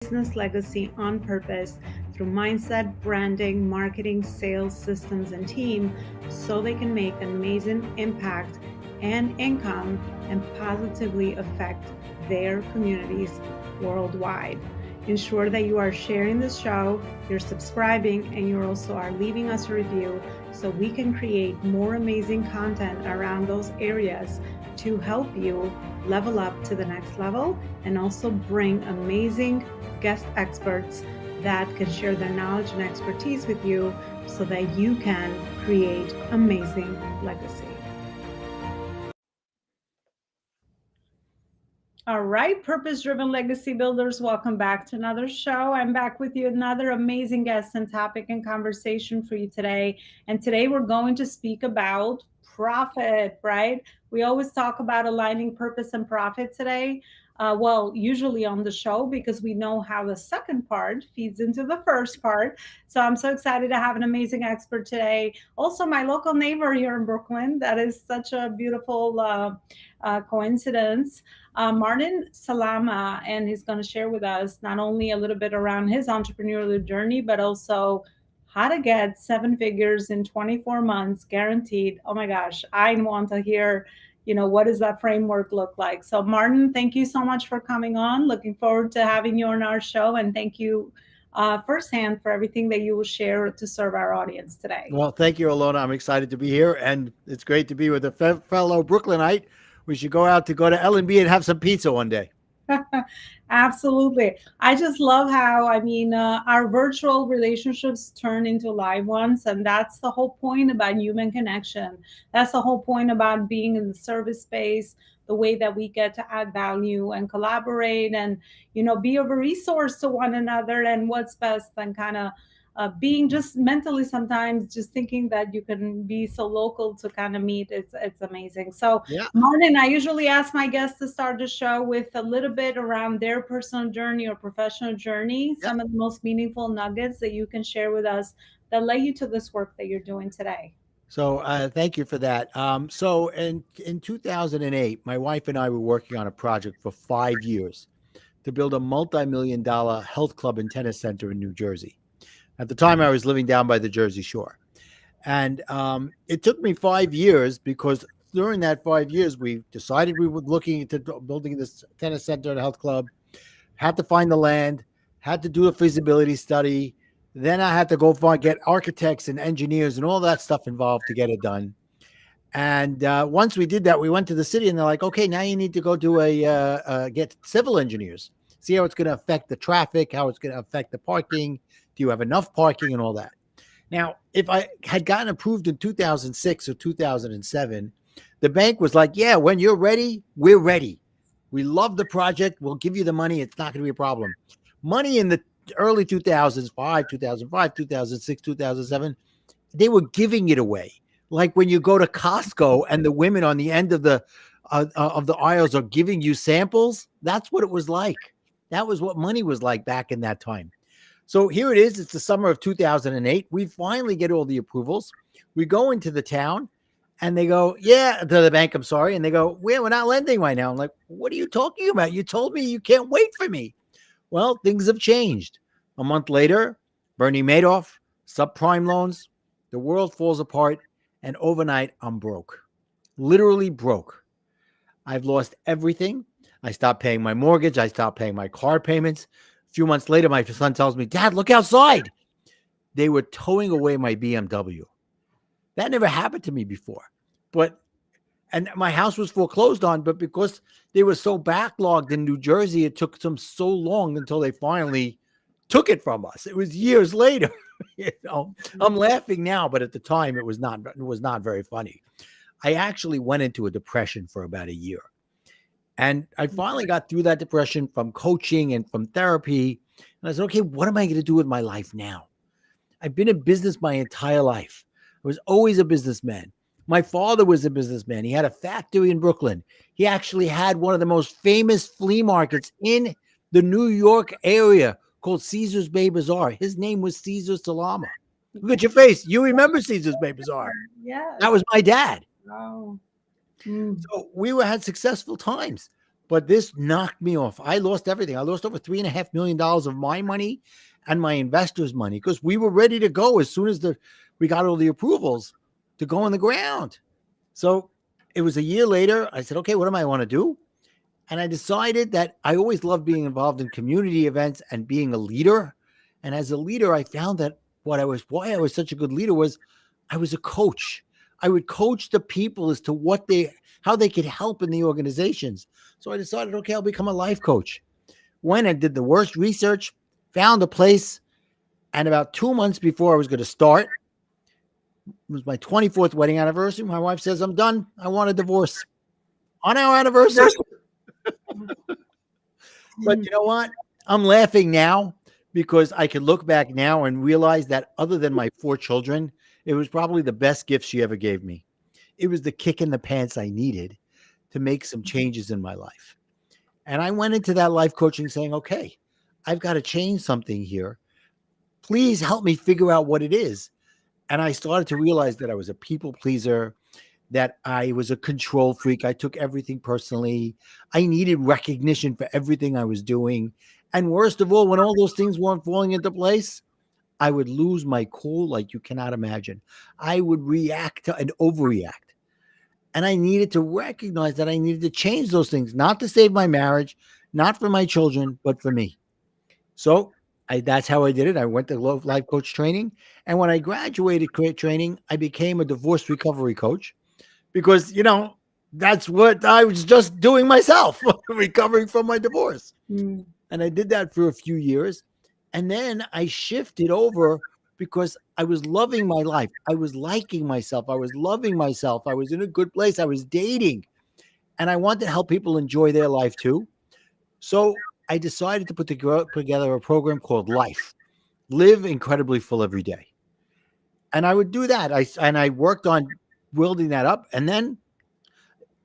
business legacy on purpose through mindset, branding, marketing, sales, systems, and team so they can make an amazing impact and income and positively affect their communities worldwide. Ensure that you are sharing this show, you're subscribing, and you also are leaving us a review so we can create more amazing content around those areas to help you level up to the next level and also bring amazing guest experts that can share their knowledge and expertise with you so that you can create amazing legacy. All right, purpose driven legacy builders, welcome back to another show. I'm back with you, another amazing guest and topic and conversation for you today. And today we're going to speak about profit, right? We always talk about aligning purpose and profit today. Well, usually on the show because we know how the second part feeds into the first part. So I'm so excited to have an amazing expert today. Also, my local neighbor here in Brooklyn. That is such a beautiful coincidence. Martin Salama, and he's going to share with us not only a little bit around his entrepreneurial journey, but also how to get seven figures in 24 months guaranteed. Oh my gosh, I want to hear, what does that framework look like? So, Martin, thank you so much for coming on. Looking forward to having you on our show, and thank you firsthand for everything that you will share to serve our audience today. Well, thank you, Elona. I'm excited to be here, and it's great to be with a fellow Brooklynite. We should go to L&B and have some pizza one day. Absolutely. I just love how, our virtual relationships turn into live ones. And that's the whole point about human connection. That's the whole point about being in the service space, the way that we get to add value and collaborate and, be of a resource to one another. And what's best than kind of being just mentally sometimes just thinking that you can be so local to kind of meet, it's amazing. So Yeah. Martin, I usually ask my guests to start the show with a little bit around their personal journey or professional journey, Yeah. some of the most meaningful nuggets that you can share with us that led you to this work that you're doing today. So thank you for that. So in 2008, my wife and I were working on a project for 5 years to build a multi-million-dollar health club and tennis center in New Jersey. At the time, I was living down by the Jersey Shore. And it took me 5 years because during that 5 years, we decided we were looking into building this tennis center and health club, had to find the land, had to do a feasibility study. Then I had to go get architects and engineers and all that stuff involved to get it done. And once we did that, we went to the city and they're like, okay, now you need to go do get civil engineers, see how it's going to affect the traffic, how it's going to affect the parking. Do you have enough parking and all that? Now, if I had gotten approved in 2006 or 2007, the bank was like, yeah, when you're ready, we're ready. We love the project. We'll give you the money. It's not going to be a problem. Money in the early 2005, 2006, 2007, they were giving it away. Like when you go to Costco and the women on the end of the aisles are giving you samples. That's what it was like. That was what money was like back in that time. So here it is. It's the summer of 2008. We finally get all the approvals. We go into the town and they go, yeah, to the bank, I'm sorry. And they go, we're not lending right now. I'm like, what are you talking about? You told me you can't wait for me. Well, things have changed. A month later, Bernie Madoff, subprime loans, the world falls apart. And overnight, I'm broke, literally broke. I've lost everything. I stopped paying my mortgage. I stopped paying my car payments. A few months later, my son tells me, Dad, look outside. They were towing away my BMW. That never happened to me before. And my house was foreclosed on, but because they were so backlogged in New Jersey, it took them so long until they finally took it from us. It was years later. I'm laughing now, but at the time it was not very funny. I actually went into a depression for about a year. And I finally got through that depression from coaching and from therapy. And I said, okay, what am I going to do with my life now? I've been in business my entire life. I was always a businessman. My father was a businessman. He had a factory in Brooklyn. He actually had one of the most famous flea markets in the New York area called Caesar's Bay Bazaar. His name was Caesar Salama. Look at your face. You remember Caesar's Bay Bazaar. Yeah. That was my dad. Wow. So we had successful times. But this knocked me off. I lost everything. I lost over $3.5 million of my money and my investors' money because we were ready to go as soon as we got all the approvals to go on the ground. So it was a year later. I said, okay, what do I want to do? And I decided that I always loved being involved in community events and being a leader. And as a leader, I found that why I was such a good leader was I was a coach. I would coach the people as to how they could help in the organizations. So I decided, okay, I'll become a life coach. Went and did the worst research, found a place, and about 2 months before I was going to start, it was my 24th wedding anniversary. My wife says, I'm done. I want a divorce on our anniversary. But you know what? I'm laughing now because I can look back now and realize that other than my 4 children, it was probably the best gift she ever gave me. It was the kick in the pants I needed to make some changes in my life. And I went into that life coaching saying, okay, I've got to change something here. Please help me figure out what it is. And I started to realize that I was a people pleaser, that I was a control freak. I took everything personally. I needed recognition for everything I was doing. And worst of all, when all those things weren't falling into place, I would lose my cool like you cannot imagine. I would react and overreact. And I needed to recognize that I needed to change those things, not to save my marriage, not for my children, but for me. So that's how I did it. I went to life coach training. And when I graduated training, I became a divorce recovery coach because, that's what I was just doing myself, recovering from my divorce. Mm. And I did that for a few years. And then I shifted over because I was loving my life. I was liking myself. I was loving myself. I was in a good place. I was dating. And I wanted to help people enjoy their life too. So I decided to put together a program called Live Incredibly Full Every Day. And I would do that. I worked on building that up. And then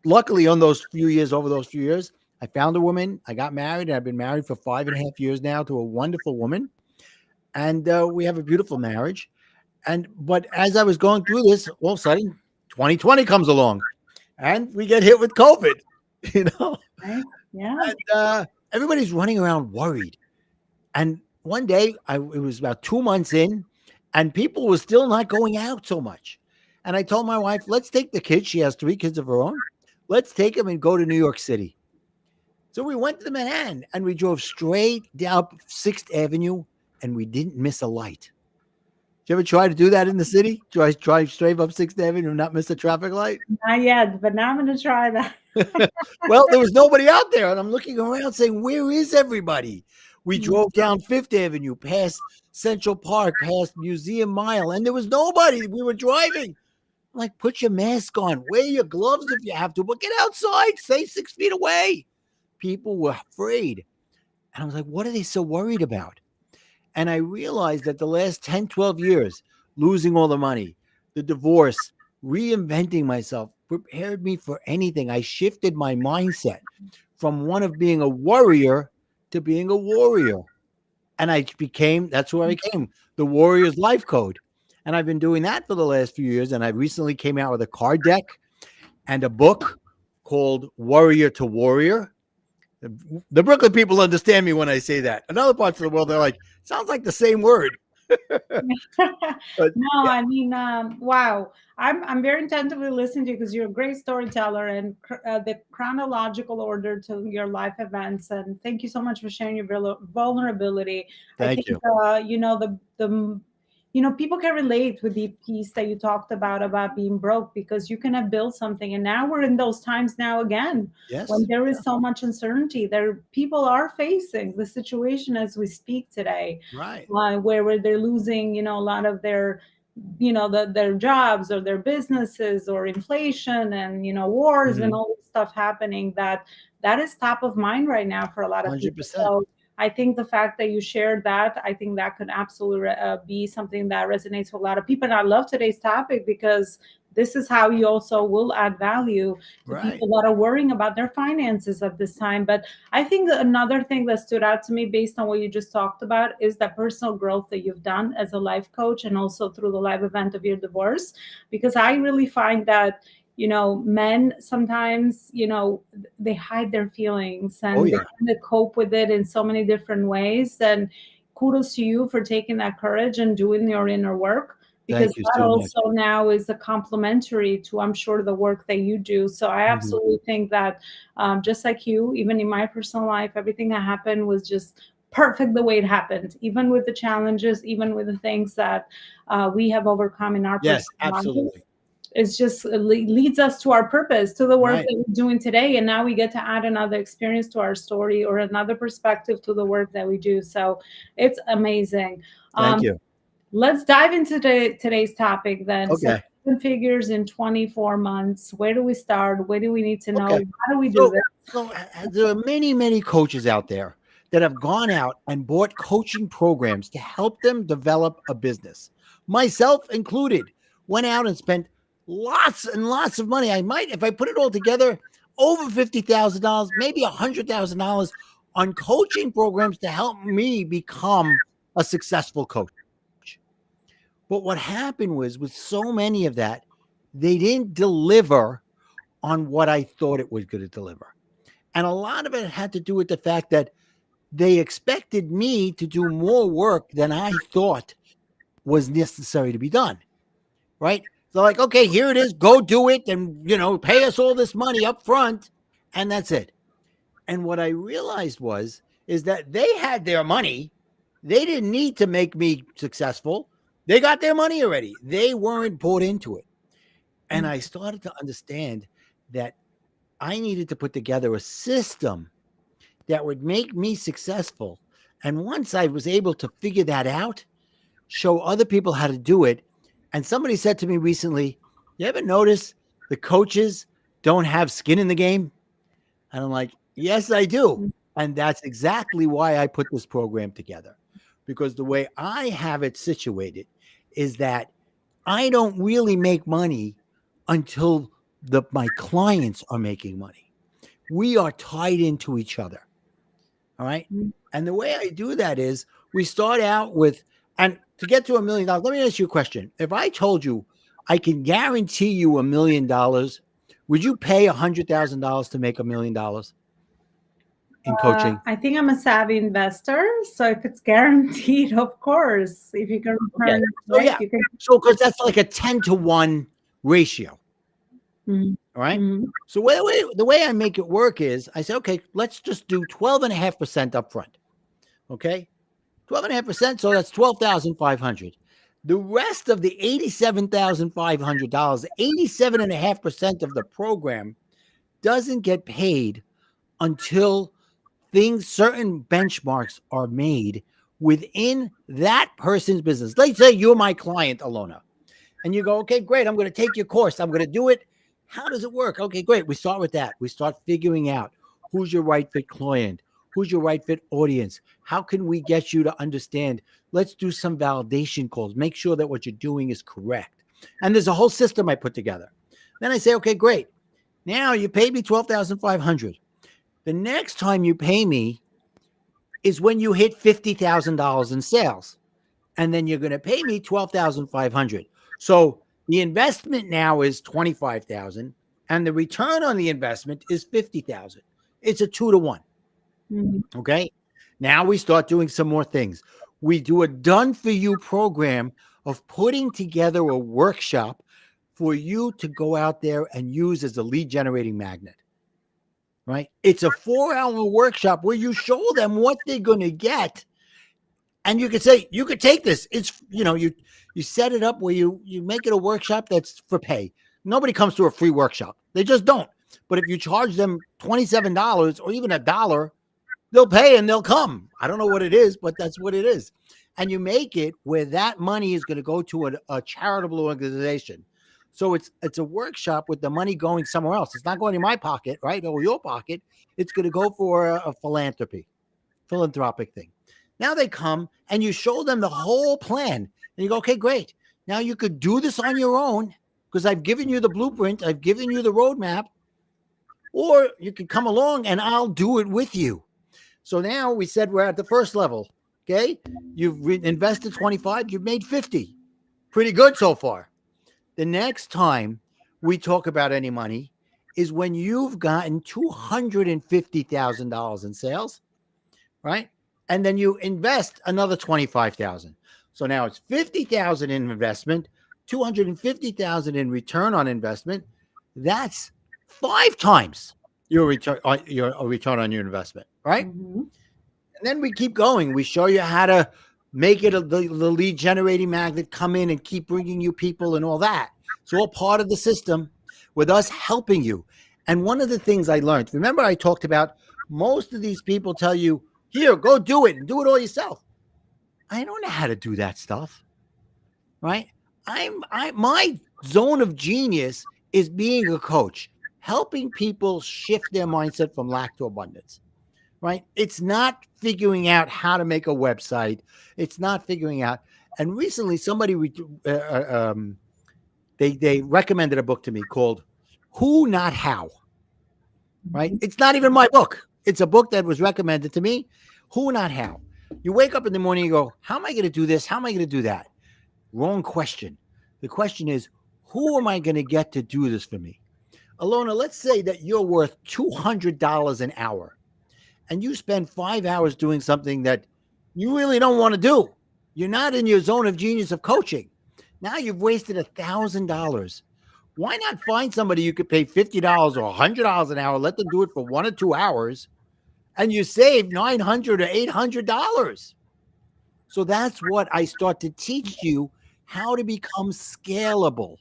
luckily over those few years, I found a woman. I got married, and I've been married for 5.5 years now to a wonderful woman. And we have a beautiful marriage. But as I was going through this, all of a sudden, 2020 comes along, and we get hit with COVID, Right? Yeah. and everybody's running around worried. And one day, it was about 2 months in, and people were still not going out so much. And I told my wife, let's take the kids. She has 3 kids of her own. Let's take them and go to New York City. So we went to Manhattan, and we drove straight down 6th Avenue, and we didn't miss a light. Did you ever try to do that in the city? Drive straight up 6th Avenue and not miss a traffic light? Not yet, but now I'm going to try that. Well, there was nobody out there, and I'm looking around saying, where is everybody? We drove down 5th Avenue, past Central Park, past Museum Mile, and there was nobody. We were driving. I'm like, put your mask on. Wear your gloves if you have to, but get outside. Stay 6 feet away. People were afraid. And I was like, what are they so worried about? And I realized that the last 10, 12 years, losing all the money, the divorce, reinventing myself, prepared me for anything. I shifted my mindset from one of being a worrier to being a warrior. And that's where I came, the Warrior's Life Code. And I've been doing that for the last few years. And I recently came out with a card deck and a book called Warrior to Warrior. The Brooklyn people understand me when I say that. In other parts of the world, they're like, sounds like the same word. But, No, I mean, wow. I'm very attentively listening to you because you're a great storyteller and the chronological order to your life events. And thank you so much for sharing your vulnerability. I thank think you. people can relate with the piece that you talked about being broke because you can have built something, and now we're in those times now again when Yes. there is so much uncertainty. People are facing the situation as we speak today, Right. where they're losing, a lot of their, their jobs or their businesses, or inflation and wars and Mhm. all this stuff happening. That is top of mind right now for a lot of people. 100%. So I think the fact that you shared that, I think that could absolutely be something that resonates with a lot of people. And I love today's topic because this is how you also will add value to Right. people that are worrying about their finances at this time. But I think another thing that stood out to me based on what you just talked about is that personal growth that you've done as a life coach and also through the live event of your divorce. Because I really find that men sometimes, they hide their feelings Oh and they yeah. kind of cope with it in so many different ways. And kudos to you for taking that courage and doing your inner work, because Thank you that so much. also now is a complementary to, I'm sure, the work that you do. So I Mhm. absolutely think that, just like you, even in my personal life, everything that happened was just perfect the way it happened, even with the challenges, even with the things that we have overcome in our Yes, personal lives. absolutely. It's just leads us to our purpose, to the work Right. that we're doing today, and now we get to add another experience to our story or another perspective to the work that we do. So it's amazing. Thank um, you. let's dive into today's topic then. So Okay. 7 figures in 24 months, where do we start? What do we need to know? Okay. How do we do So, this? there are many, many coaches out there that have gone out and bought coaching programs to help them develop a business. Myself included, went out and spent lots and lots of money. I might, if I put it all together, over $50,000, maybe $100,000 on coaching programs to help me become a successful coach. But what happened was, with so many of that, they didn't deliver on what I thought it was going to deliver. And a lot of it had to do with the fact that they expected me to do more work than I thought was necessary to be done. Right. So, like, okay, here it is, go do it, and, pay us all this money up front. And that's it. And what I realized is that they had their money. They didn't need to make me successful. They got their money already. They weren't bought into it. And I started to understand that I needed to put together a system that would make me successful. And once I was able to figure that out, show other people how to do it. And somebody said to me recently, you ever notice the coaches don't have skin in the game? And I'm like, yes, I do. And that's exactly why I put this program together. Because the way I have it situated is that I don't really make money until my clients are making money. We are tied into each other. All right. And the way I do that is, we start out with, and to get to $1 million, let me ask you a question. If I told you I can guarantee you $1 million, would you pay $100,000 to make $1 million in coaching? I think I'm a savvy investor, so if it's guaranteed, of course, if you can Okay. return, So right? yeah. You can. So, because that's like a 10-to-1 ratio. Mhm. All right. Mhm. So the way I make it work is, I say, okay, let's just do 12.5% up front. Okay. 12.5%. So that's 12,500. The rest of the $87,500, 87.5% of the program doesn't get paid until certain benchmarks are made within that person's business. Let's say you're my client, Elona, and you go, okay, great, I'm going to take your course, I'm going to do it. How does it work? Okay, great. We start with that. We start figuring out who's your right fit client, who's your right fit audience. How can we get you to understand? Let's do some validation calls, make sure that what you're doing is correct. And there's a whole system I put together. Then I say, okay, great. Now you paid me 12,500. The next time you pay me is when you hit $50,000 in sales. And then you're going to pay me 12,500. So the investment now is 25,000, and the return on the investment is 50,000. It's a 2-to-1. Mhm. Okay. Now we start doing some more things. We do a done for you program of putting together a workshop for you to go out there and use as a lead generating magnet. Right. It's a 4-hour workshop where you show them what they're going to get. And you could say, you could take this. It's, you set it up where you make it a workshop that's for pay. Nobody comes to a free workshop. They just don't. But if you charge them $27 or even $1, they'll pay and they'll come. I don't know what it is, but that's what it is. And you make it where that money is going to go to a charitable organization. So it's a workshop with the money going somewhere else. It's not going in my pocket, right? Or your pocket. It's going to go for a philanthropic thing. Now they come and you show them the whole plan. And you go, okay, great. Now you could do this on your own because I've given you the blueprint. I've given you the roadmap. Or you could come along and I'll do it with you. So now we said we're at the first level. Okay. You've invested 25, you've made 50. Pretty good so far. The next time we talk about any money is when you've gotten $250,000 in sales, right? And then you invest another 25,000. So now it's 50,000 in investment, 250,000 in return on investment. That's 5 times your return on your investment, right? Mhm. And then we keep going. We show you how to make it the lead generating magnet, come in and keep bringing you people and all that. It's all part of the system with us helping you. And one of the things I learned, remember I talked about most of these people tell you, here, go do it and do it all yourself. I don't know how to do that stuff, right? My zone of genius is being a coach, helping people shift their mindset from lack to abundance, right? It's not figuring out how to make a website. It's not figuring out. And recently, somebody they recommended a book to me called "Who Not How." Right? It's not even my book. It's a book that was recommended to me. Who Not How. You wake up in the morning and you go, "How am I going to do this? How am I going to do that?" Wrong question. The question is, who am I going to get to do this for me? Elona, let's say that you're worth $200 an hour and you spend 5 hours doing something that you really don't want to do. You're not in your zone of genius of coaching. Now you've wasted $1,000. Why not find somebody you could pay $50 or $100 an hour, let them do it for 1 or 2 hours, and you save $900 or $800? So that's what I start to teach you, how to become scalable,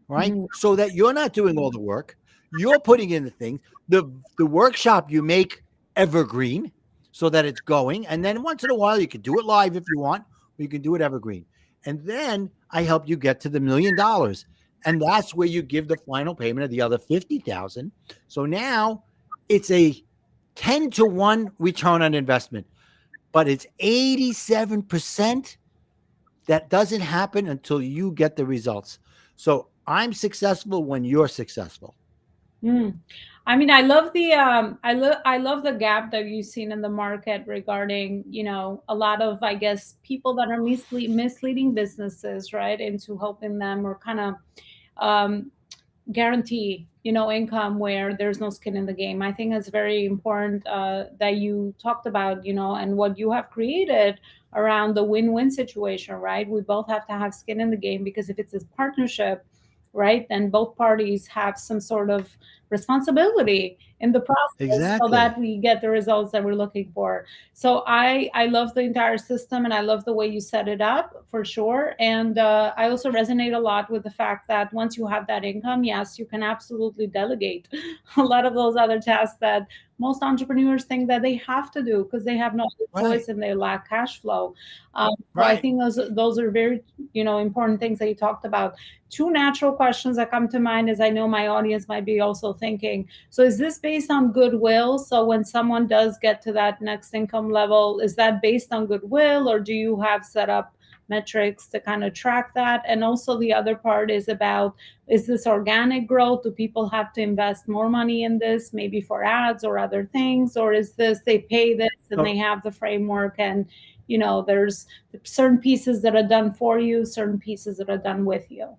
right? Mhm. So that you're not doing all the work, you're putting in the things. The workshop you make evergreen so that it's going, and then once in a while you can do it live if you want, or you can do it evergreen. And then I help you get to the $1,000,000. And that's where you give the final payment of the other 50,000. So now it's a 10-to-1 return on investment, but it's 87% that doesn't happen until you get the results. So I'm successful when you're successful. Mm. I mean, I love the I love the gap that you've seen in the market regarding, a lot of, I guess, people that are misleading businesses, right, into helping them or kind of um, guarantee, income where there's no skin in the game. I think it's very important that you talked about, and what you have created around the win-win situation, right? We both have to have skin in the game, because if it's a partnership, right, then both parties have some sort of responsibility in the process so that Exactly. we get the results that we're looking for. So I love the entire system, and I love the way you set it up, for sure. And I also resonate a lot with the fact that once you have that income, yes, you can absolutely delegate a lot of those other tasks that most entrepreneurs think that they have to do because they have no other Right. choice and they lack cash flow. So I Right. think those are very, important things that you talked about. Two natural questions that come to mind, as I know my audience might be also thinking. So is this based on goodwill? So when someone does get to that next income level, is that based on goodwill, or do you have set up metrics to kind of track that? And also the other part is about, is this organic growth? Do people have to invest more money in this, maybe for ads or other things? Or is this, they pay this and So they have the framework, and there's certain pieces that are done for you, certain pieces that are done with you?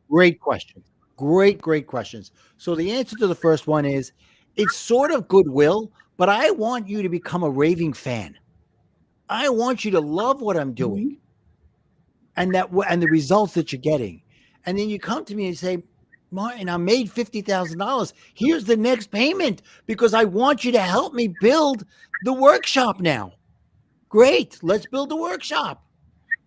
great questions. Great questions. So the answer to the first one is it's sort of goodwill, but I want you to become a raving fan. I want you to love what I'm doing Mhm. and the results that you're getting. And then you come to me and say, Martin, I made $50,000. Here's the next payment because I want you to help me build the workshop now. Great. Let's build the workshop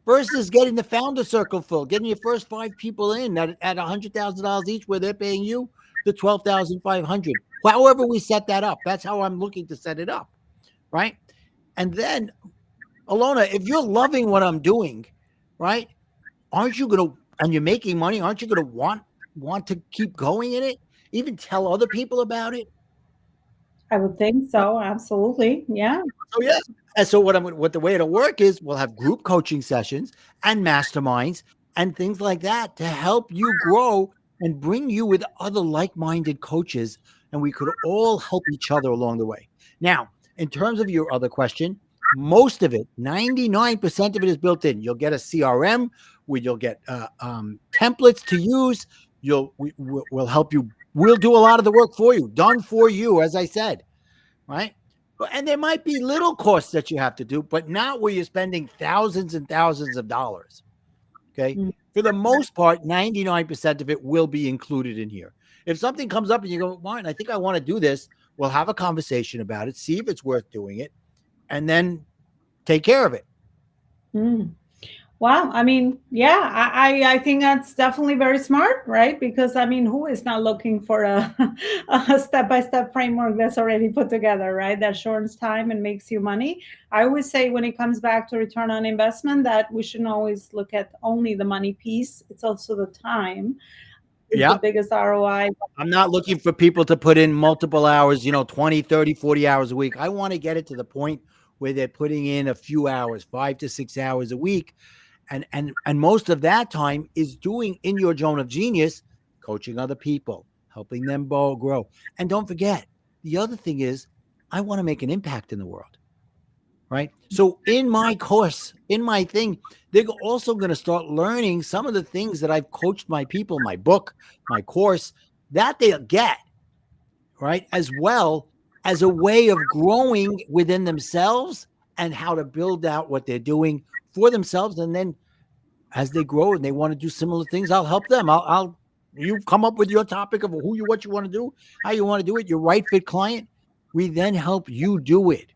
versus getting the founder circle full, getting your first 5 people in at $100,000 each, where they're paying you the 12,500. However, we set that up. That's how I'm looking to set it up. Right. And then, Elona, if you're loving what I'm doing, right, aren't you going to, and you're making money, aren't you going to want to keep going in it? Even tell other people about it? I would think Right? so. Absolutely. Yeah. So yeah. And so what the way it'll work is we'll have group coaching sessions and masterminds and things like that to help you grow and bring you with other like-minded coaches, and we could all help each other along the way. Now, in terms of your other question, most of it, 99% of it is built in. You'll get a CRM where you'll get templates to use. We'll help you. We'll do a lot of the work for you, done for you, as I said, right? And there might be little costs that you have to do, but not where you're spending thousands and thousands of dollars. Okay. Mm. For the most part, 99% of it will be included in here. If something comes up and you go, Martin, I think I want to do this, we'll have a conversation about it, see if it's worth doing it, and then take care of it. Mm. Wow. I mean, yeah, I think that's definitely very smart, right? Because I mean, who is not looking for a, a step-by-step framework that's already put together, right? That shortens time and makes you money. I always say when it comes back to return on investment that we shouldn't always look at only the money piece. It's also the time is the Yeah. biggest ROI. I'm not looking for people to put in multiple hours, 20, 30, 40 hours a week. I want to get it to the point where they're putting in a few hours, 5 to 6 hours a week. And most of that time is doing in your zone of genius, coaching other people, helping them grow. And don't forget, the other thing is, I want to make an impact in the world. Right. So in my course, in my thing, they're also going to start learning some of the things that I've coached my people, my book, my course, that they'll get, right, as well as a way of growing within themselves and how to build out what they're doing for themselves. And then as they grow and they want to do similar things, I'll help them. You come up with your topic of what you want to do, how you want to do it, your right fit client. We then help you do it.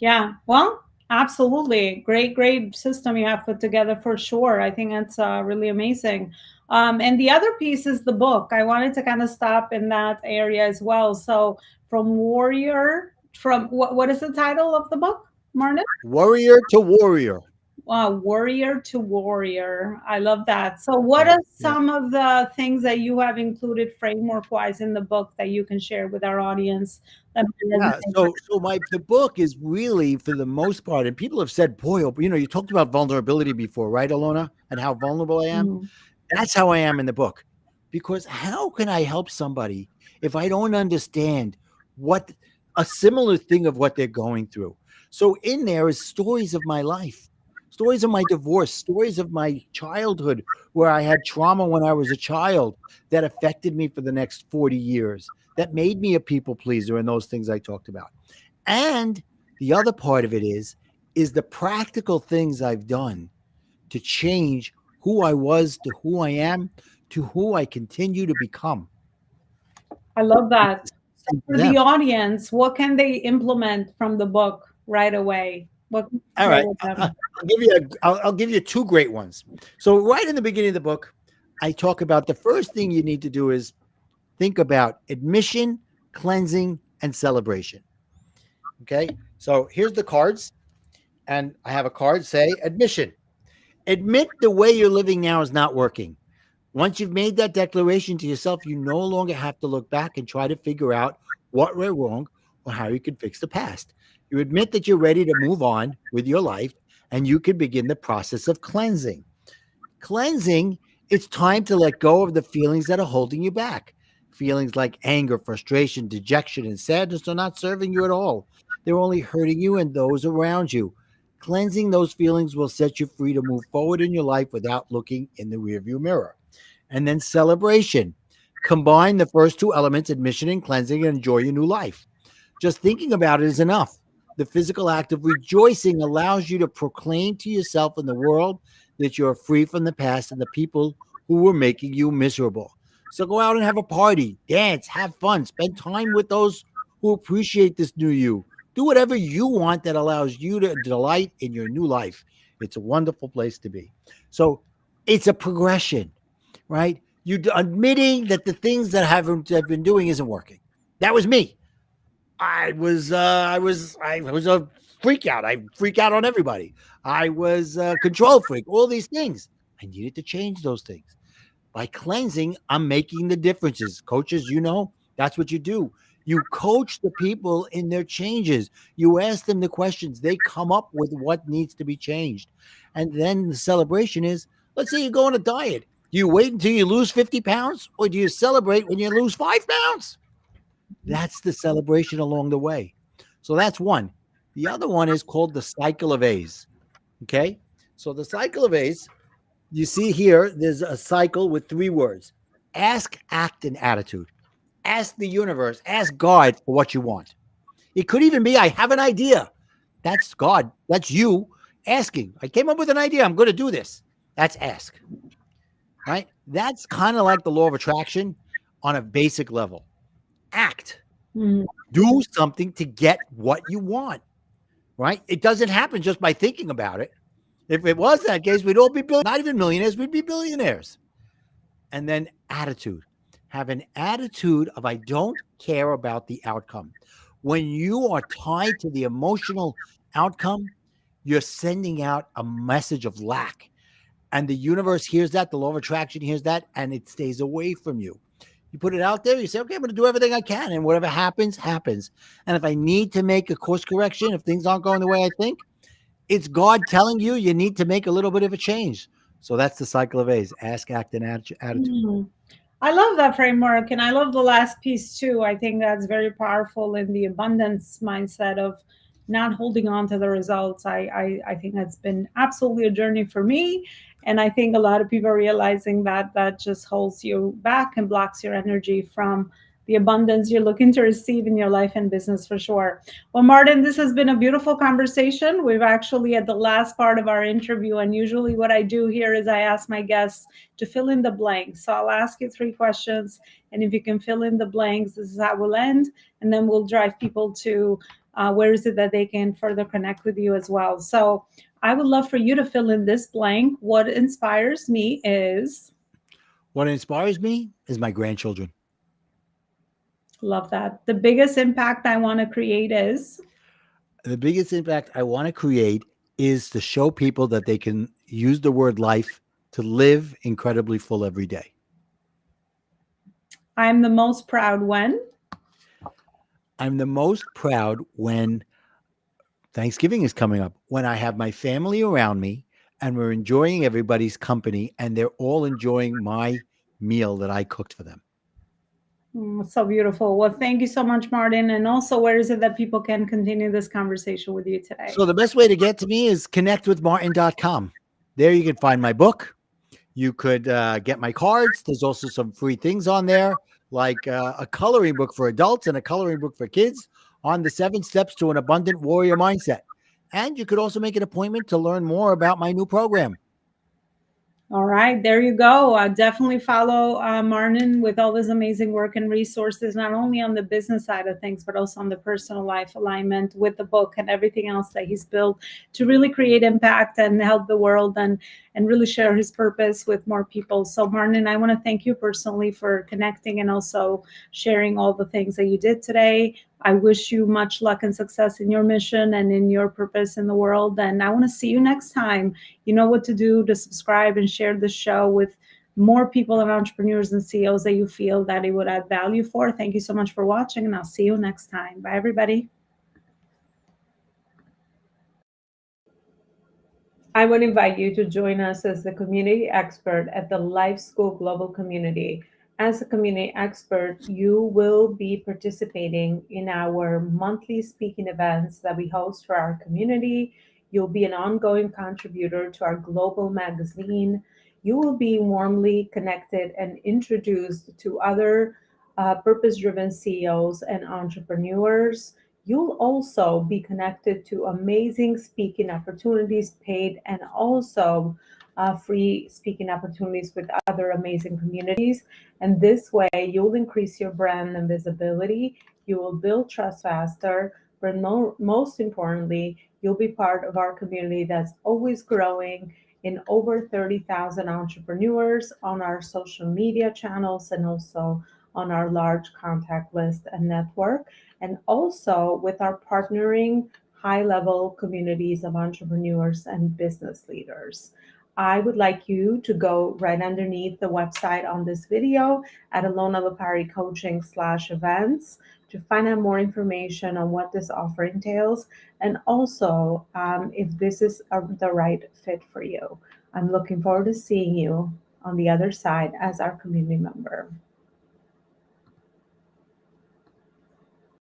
Yeah, well, absolutely. Great system you have put together for sure. I think that's really amazing. And the other piece is the book. I wanted to kind of stop in that area as well. So, from what is the title of the book, Martin? Warrior to warrior. Warrior to warrior. I love that. So, what Yeah, are yeah. some of the things that you have included framework wise in the book that you can share with our audience that might Yeah, resonate? so the book is really, for the most part, and people have said, boy, you talked about vulnerability before, right, Elona, and how vulnerable I am. Mhm. That's how I am in the book, because how can I help somebody if I don't understand what a similar thing of what they're going through? So in there is stories of my life, stories of my divorce, stories of my childhood where I had trauma when I was a child that affected me for the next 40 years, that made me a people pleaser, and those things I talked about. And the other part of it is the practical things I've done to change who I was to who I am to who I continue to become. I love It's that. the So same for for the them. audience, what can they implement from the book right away? What can you All share right, with them? I'll give you two great ones. So right in the beginning of the book, I talk about the first thing you need to do is think about admission, cleansing, and celebration. Okay, so here's the cards, and I have a card say admission. Admit the way you're living now is not working. Once you've made that declaration to yourself, you no longer have to look back and try to figure out what went wrong or how you can fix the past. You admit that you're ready to move on with your life and you can begin the process of cleansing. Cleansing, it's time to let go of the feelings that are holding you back. Feelings like anger, frustration, dejection, and sadness are not serving you at all. They're only hurting you and those around you. Cleansing those feelings will set you free to move forward in your life without looking in the rearview mirror. And then celebration. Combine the first two elements, admission and cleansing, and enjoy your new life. Just thinking about it is enough. The physical act of rejoicing allows you to proclaim to yourself and the world that you're free from the past and the people who were making you miserable. So go out and have a party, dance, have fun, spend time with those who appreciate this new you. Do whatever you want that allows you to delight in your new life. It's a wonderful place to be. So it's a progression, right? You admitting that the things that I've been doing isn't working. That was me. I was a freak out. I freak out on everybody. I was a control freak. All these things. I needed to change those things. By cleansing, I'm making the differences. Coaches, that's what you do. You coach the people in their changes. You ask them the questions. They come up with what needs to be changed. And then the celebration is, let's say you go on a diet. Do you wait until you lose 50 pounds or do you celebrate when you lose 5 pounds? That's the celebration along the way. So that's one. The other one is called the cycle of A's. Okay. So the cycle of A's, you see here, there's a cycle with three words: Ask, act, and attitude. Ask the universe, ask God for what you want. It could even be, I have an idea. That's God. That's you asking. I came up with an idea. I'm going to do this. That's ask, right? That's kind of like the law of attraction on a basic level. Act. Mm. Do something to get what you want, right? It doesn't happen just by thinking about it. If it was that case, we'd all be not even millionaires, we'd be billionaires. And then attitude. Have an attitude of I don't care about the outcome. When you are tied to the emotional outcome, you're sending out a message of lack. And the universe hears that, the law of attraction hears that, and it stays away from you. You put it out there, you say, okay, I'm going to do everything I can, and whatever happens, happens. And if I need to make a course correction, if things aren't going the way I think, it's God telling you you need to make a little bit of a change. So that's the cycle of A's: ask, act, and attitude. Mm. I love that framework. And I love the last piece too. I think that's very powerful in the abundance mindset of not holding on to the results. I think that's been absolutely a journey for me. And I think a lot of people are realizing that that just holds you back and blocks your energy from the abundance you're looking to receive in your life and business for sure. Well, Martin, this has been a beautiful conversation. We've actually at the last part of our interview, and usually what I do here is I ask my guests to fill in the blanks. So I'll ask you three questions, and if you can fill in the blanks, this is how we'll end, and then we'll drive people to where is it that they can further connect with you as well. So I would love for you to fill in this blank. What inspires me is, What inspires me is my grandchildren. love that. The biggest impact I want to create is, The biggest impact I want to create is to show people that they can use the word life to live incredibly full every day. I'm the most proud when, I'm the most proud when Thanksgiving is coming up, when I have my family around me and we're enjoying everybody's company and they're all enjoying my meal that I cooked for them. So beautiful. Well, thank you so much, Martin. And also, where is it that people can continue this conversation with you today? So the best way to get to me is connectwithmartin.com. There you can find my book. You could get my cards. There's also some free things on there, like a coloring book for adults and a coloring book for kids on the 7 steps to an abundant warrior mindset. And you could also make an appointment to learn more about my new program. All right, there you go. Definitely follow Martin with all this amazing work and resources, not only on the business side of things, but also on the personal life alignment with the book and everything else that he's built to really create impact and help the world and really share his purpose with more people. So, Martin, I want to thank you personally for connecting and also sharing all the things that you did today. I wish you much luck and success in your mission and in your purpose in the world. And I want to see you next time. You know what to do to subscribe and share the show with more people and entrepreneurs and CEOs that you feel that it would add value for. Thank you so much for watching, and I'll see you next time. Bye, everybody. I would invite you to join us as the community expert at the Life School Global Community. As a community expert, you will be participating in our monthly speaking events that we host for our community. You'll be an ongoing contributor to our global magazine. You will be warmly connected and introduced to other purpose driven CEOs and entrepreneurs. You'll also be connected to amazing speaking opportunities, paid and also free speaking opportunities with other amazing communities. And this way, you'll increase your brand and visibility. You will build trust faster. But most importantly, you'll be part of our community that's always growing in over 30,000 entrepreneurs on our social media channels and also on our large contact list and network, and also with our partnering high level communities of entrepreneurs and business leaders. I would like you to go right underneath the website on this video at Elona Lopari Coaching/events to find out more information on what this offer entails and also if this is the right fit for you. I'm looking forward to seeing you on the other side as our community member.